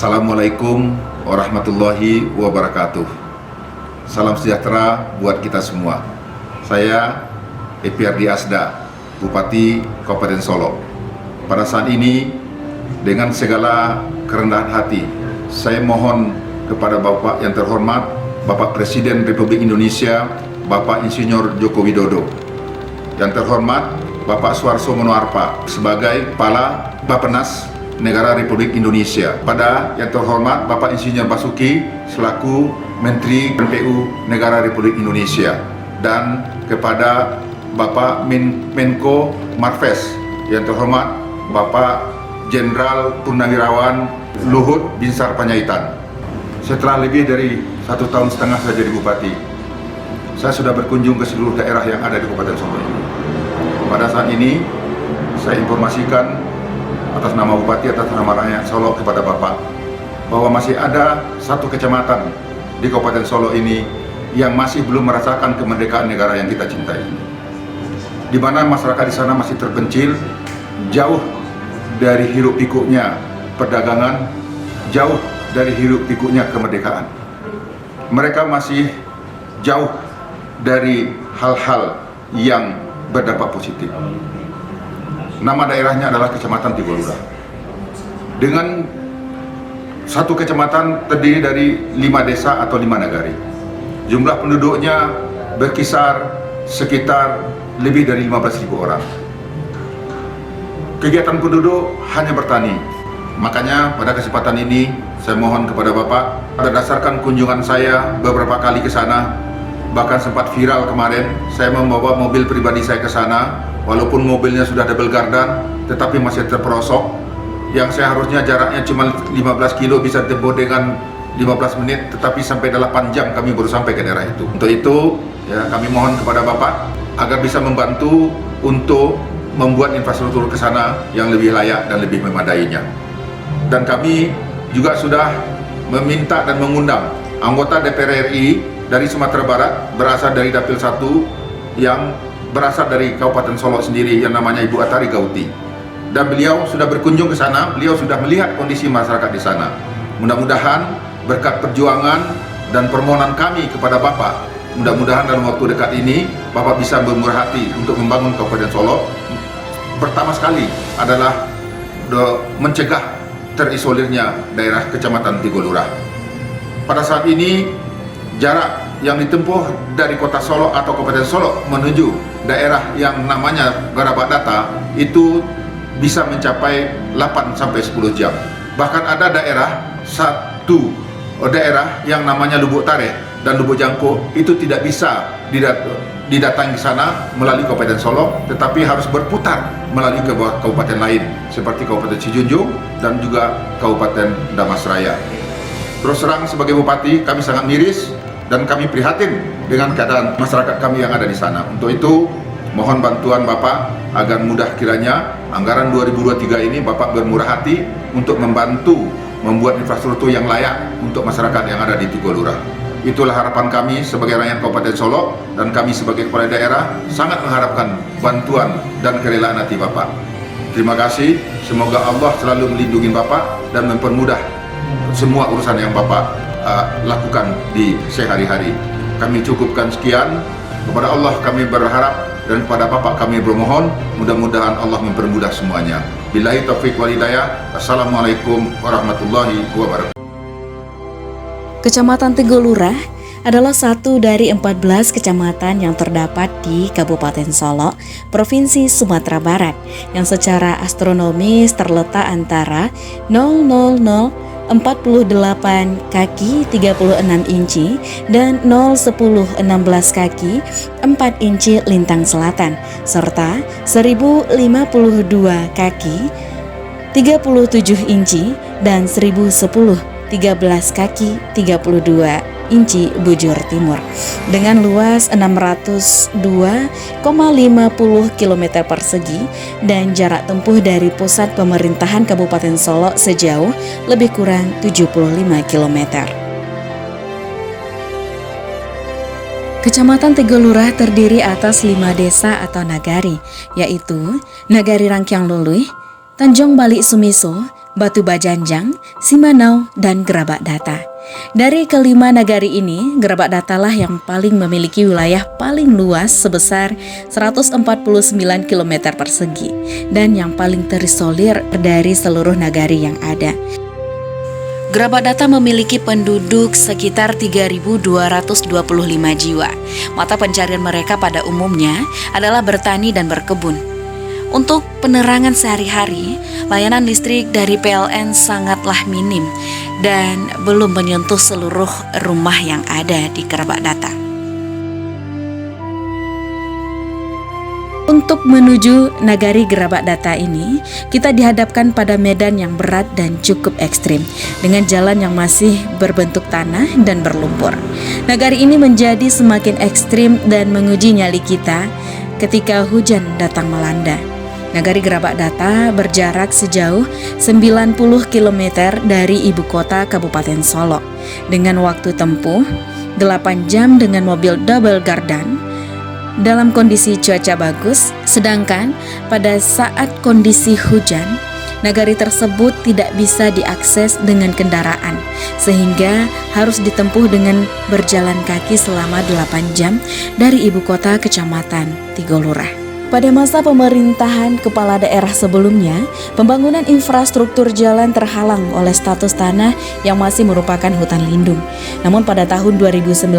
Assalamualaikum warahmatullahi wabarakatuh. Salam sejahtera buat kita semua. Saya Epiardi Asda, Bupati Kabupaten Solo. Pada saat ini, dengan segala kerendahan hati, saya mohon kepada Bapak yang terhormat, Bapak Presiden Republik Indonesia, Bapak Insinyur Joko Widodo. Yang terhormat, Bapak Suharto Monoarfa sebagai Kepala Bappenas Negara Republik Indonesia. Pada yang terhormat Bapak Insinyur Basuki selaku Menteri PU Negara Republik Indonesia, dan kepada Bapak Menko Marves yang terhormat Bapak Jenderal Purnawirawan Luhut Binsar Panjaitan. Setelah lebih dari 1,5 tahun saya jadi bupati, saya sudah berkunjung ke seluruh daerah yang ada di Kabupaten Solo ini. Pada saat ini saya informasikan atas nama Bupati, atas nama rakyat Solo kepada Bapak, bahwa masih ada satu kecamatan di Kabupaten Solo ini yang masih belum merasakan kemerdekaan negara yang kita cintai, di mana masyarakat di sana masih terpencil, jauh dari hiruk pikuknya perdagangan, jauh dari hiruk pikuknya kemerdekaan. Mereka masih jauh dari hal-hal yang berdampak positif. Nama daerahnya adalah Kecamatan Tigolura. Dengan satu kecamatan terdiri dari 5 desa atau 5 nagari. Jumlah penduduknya berkisar sekitar lebih dari 15.000 orang. Kegiatan penduduk hanya bertani. Makanya pada kesempatan ini saya mohon kepada Bapak, berdasarkan kunjungan saya beberapa kali ke sana, bahkan sempat viral kemarin, saya membawa mobil pribadi saya ke sana. Walaupun mobilnya sudah double gardan, tetapi masih terperosok. Yang seharusnya jaraknya cuma 15 kilo bisa ditempuh dengan 15 menit, tetapi sampai 8 jam kami baru sampai ke daerah itu. Untuk itu, ya, kami mohon kepada Bapak agar bisa membantu untuk membuat infrastruktur ke sana yang lebih layak dan lebih memadainya. Dan kami juga sudah meminta dan mengundang anggota DPR RI dari Sumatera Barat, berasal dari Dapil 1, yang berasal dari Kabupaten Solo sendiri, yang namanya Ibu Atari Gauti. Dan beliau sudah berkunjung ke sana, beliau sudah melihat kondisi masyarakat di sana. Mudah-mudahan berkat perjuangan dan permohonan kami kepada Bapak, mudah-mudahan dalam waktu dekat ini Bapak bisa bermurah hati untuk membangun Kabupaten Solo. Pertama sekali adalah mencegah terisolirnya daerah Kecamatan Tigolura. Pada saat ini jarak yang ditempuh dari kota Solo atau Kabupaten Solo menuju daerah yang namanya Garabat Data itu bisa mencapai 8-10 jam. Bahkan ada satu daerah yang namanya Lubuk Tare dan Lubuk Jangko itu tidak bisa didatangi ke sana melalui Kabupaten Solo, tetapi harus berputar melalui kabupaten lain seperti Kabupaten Sijunjung dan juga Kabupaten Damasraya. Terus terang sebagai bupati kami sangat miris dan kami prihatin dengan keadaan masyarakat kami yang ada di sana. Untuk itu, mohon bantuan Bapak agar mudah kiranya anggaran 2023 ini Bapak bermurah hati untuk membantu membuat infrastruktur yang layak untuk masyarakat yang ada di Tigolura. Itulah harapan kami sebagai rakyat Kabupaten Solo, dan kami sebagai kepala daerah sangat mengharapkan bantuan dan kerelaan hati Bapak. Terima kasih, semoga Allah selalu melindungi Bapak dan mempermudah semua urusan yang Bapak lakukan di sehari-hari. Kami cukupkan sekian. Kepada Allah kami berharap, dan kepada Bapak kami bermohon, mudah-mudahan Allah mempermudah semuanya. Billahi taufiq wal hidayah. Assalamualaikum warahmatullahi wabarakatuh. Kecamatan Tigolura adalah satu dari 14 kecamatan yang terdapat di Kabupaten Solo, Provinsi Sumatera Barat, yang secara astronomis terletak antara 00048 kaki 36 inci dan 01016 kaki 4 inci lintang selatan, serta 1052 kaki 37 inci dan 1010 13 kaki 32 inci bujur timur, dengan luas 602,50 km persegi dan jarak tempuh dari pusat pemerintahan Kabupaten Solo sejauh lebih kurang 75 km. Kecamatan Tigolura terdiri atas 5 desa atau nagari, yaitu Nagari Rangkyang Luluh, Tanjung Balik Sumiso, Batu Bajanjang, Simanau, dan Gerabak Data. Dari kelima nagari ini, Gerabak Data lah yang paling memiliki wilayah paling luas sebesar 149 km persegi dan yang paling terisolir dari seluruh nagari yang ada. Gerabak Data memiliki penduduk sekitar 3.225 jiwa. Mata pencarian mereka pada umumnya adalah bertani dan berkebun. Untuk penerangan sehari-hari, layanan listrik dari PLN sangatlah minim dan belum menyentuh seluruh rumah yang ada di Gerabak Data. Untuk menuju nagari Gerabak Data ini, kita dihadapkan pada medan yang berat dan cukup ekstrim, dengan jalan yang masih berbentuk tanah dan berlumpur. Nagari ini menjadi semakin ekstrim dan menguji nyali kita ketika hujan datang melanda. Nagari Gerabak Data berjarak sejauh 90 km dari ibu kota Kabupaten Solok, dengan waktu tempuh 8 jam dengan mobil double gardan dalam kondisi cuaca bagus. Sedangkan pada saat kondisi hujan, nagari tersebut tidak bisa diakses dengan kendaraan, sehingga harus ditempuh dengan berjalan kaki selama 8 jam dari ibu kota kecamatan Tigolurah. Pada masa pemerintahan kepala daerah sebelumnya, pembangunan infrastruktur jalan terhalang oleh status tanah yang masih merupakan hutan lindung. Namun pada tahun 2019,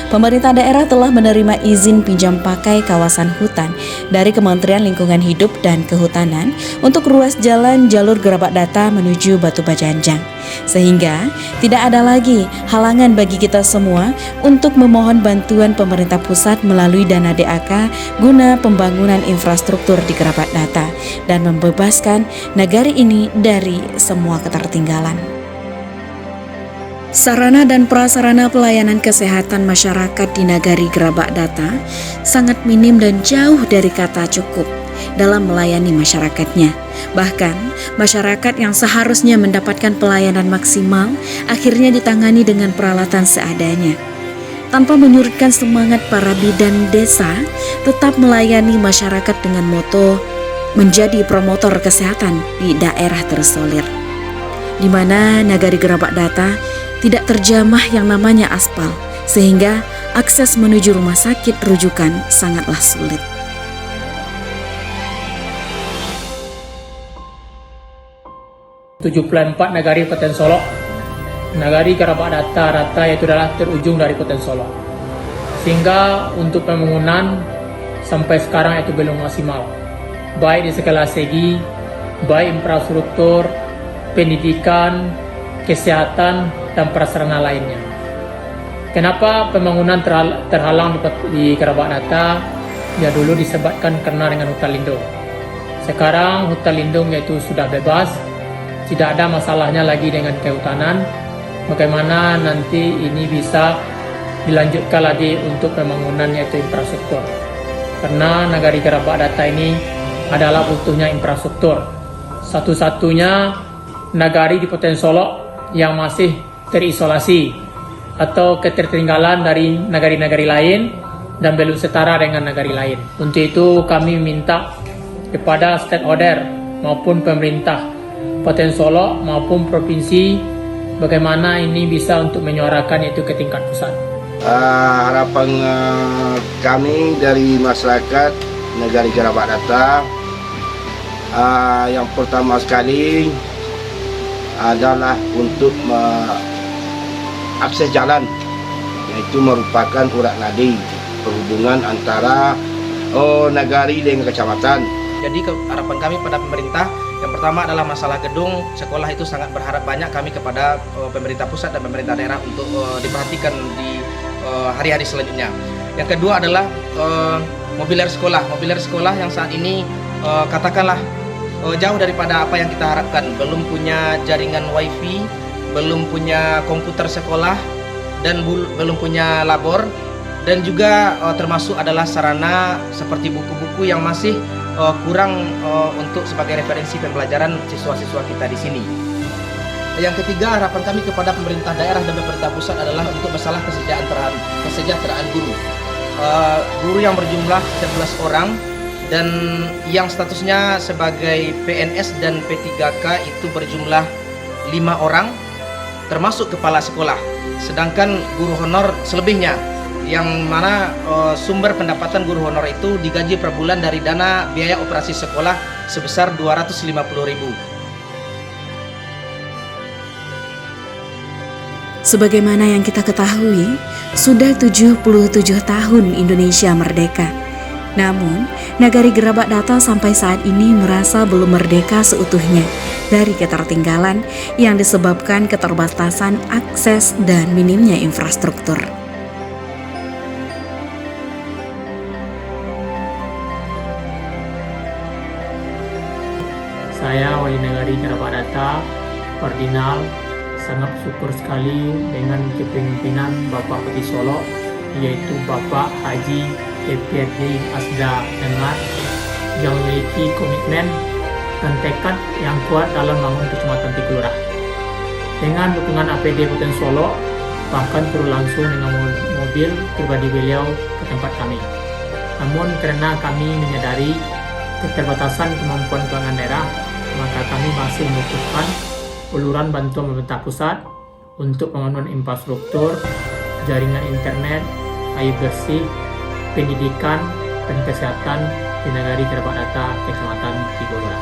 pemerintah daerah telah menerima izin pinjam pakai kawasan hutan dari Kementerian Lingkungan Hidup dan Kehutanan untuk ruas jalan jalur Gerabak Data menuju Batu Bajanjang. Sehingga tidak ada lagi halangan bagi kita semua untuk memohon bantuan pemerintah pusat melalui dana DAK guna pembangunan infrastruktur di Gerabak Data dan membebaskan nagari ini dari semua ketertinggalan. Sarana dan prasarana pelayanan kesehatan masyarakat di nagari Gerabak Data sangat minim dan jauh dari kata cukup dalam melayani masyarakatnya. Bahkan, masyarakat yang seharusnya mendapatkan pelayanan maksimal akhirnya ditangani dengan peralatan seadanya. Tanpa menyurutkan semangat para bidan desa tetap melayani masyarakat dengan moto menjadi promotor kesehatan di daerah terisolir, di mana nagari Gerabak Data tidak terjamah yang namanya aspal, sehingga akses menuju rumah sakit rujukan sangatlah sulit. ...74 nagari Kabupaten Solok. Nagari Gerabak Data rata yaitu adalah terujung dari Kabupaten Solok. Sehingga untuk pembangunan sampai sekarang itu belum maksimal. Baik di segala segi, baik infrastruktur, pendidikan, kesehatan, dan prasarana lainnya. Kenapa pembangunan terhalang di Gerabak Data? Ya dulu disebabkan karena dengan hutan lindung. Sekarang hutan lindung yaitu sudah bebas, tidak ada masalahnya lagi dengan kehutanan. Bagaimana nanti ini bisa dilanjutkan lagi untuk pembangunan yaitu infrastruktur. Karena nagari Gerabak Data ini adalah butuhnya infrastruktur. Satu-satunya nagari di Kabupaten Solok yang masih terisolasi atau ketertinggalan dari nagari-nagari lain dan belum setara dengan nagari lain. Untuk itu kami minta kepada stakeholder maupun pemerintah Kabupaten Solok maupun provinsi bagaimana ini bisa untuk menyuarakan itu ke tingkat pusat. Harapan kami dari masyarakat nagari Gerabak Data yang pertama sekali adalah untuk akses jalan, yaitu merupakan urat nadi perhubungan antara nagari dengan kecamatan. Jadi harapan kami pada pemerintah yang pertama adalah masalah gedung sekolah itu sangat berharap banyak kami kepada pemerintah pusat dan pemerintah daerah untuk diperhatikan di hari-hari selanjutnya. Yang kedua adalah mobiler sekolah yang saat ini katakanlah jauh daripada apa yang kita harapkan, belum punya jaringan wifi, belum punya komputer sekolah dan belum punya labor, dan juga termasuk adalah sarana seperti buku-buku yang masih kurang untuk sebagai referensi pembelajaran siswa-siswa kita di sini. Yang ketiga, harapan kami kepada pemerintah daerah dan pemerintah pusat adalah untuk masalah kesejahteraan guru. Guru yang berjumlah 11 orang dan yang statusnya sebagai PNS dan P3K itu berjumlah 5 orang termasuk kepala sekolah, sedangkan guru honor selebihnya yang mana sumber pendapatan guru honor itu digaji per bulan dari dana biaya operasi sekolah sebesar 250.000. Sebagaimana yang kita ketahui, sudah 77 tahun Indonesia merdeka. Namun, Nagari Gerabak Data sampai saat ini merasa belum merdeka seutuhnya dari ketertinggalan yang disebabkan keterbatasan akses dan minimnya infrastruktur. Saya Wali Nagari Gerabak Data, Kardinal, sangat syukur sekali dengan kepemimpinan Bapak Bupati Solok, yaitu Bapak Haji DPRD Asda Dengar, yang memiliki komitmen dan tekad yang kuat dalam membangun Kecamatan Tikulurah. Dengan dukungan APD Kabupaten Solok, bahkan turun langsung dengan mobil pribadi beliau ke tempat kami. Namun karena kami menyadari keterbatasan kemampuan keuangan daerah, maka kami masih memutuskan uluran bantuan pemerintah pusat untuk pembangunan infrastruktur, jaringan internet, air bersih, pendidikan, dan kesehatan di Nagari Gerabak Data, Kecamatan Tikulurah.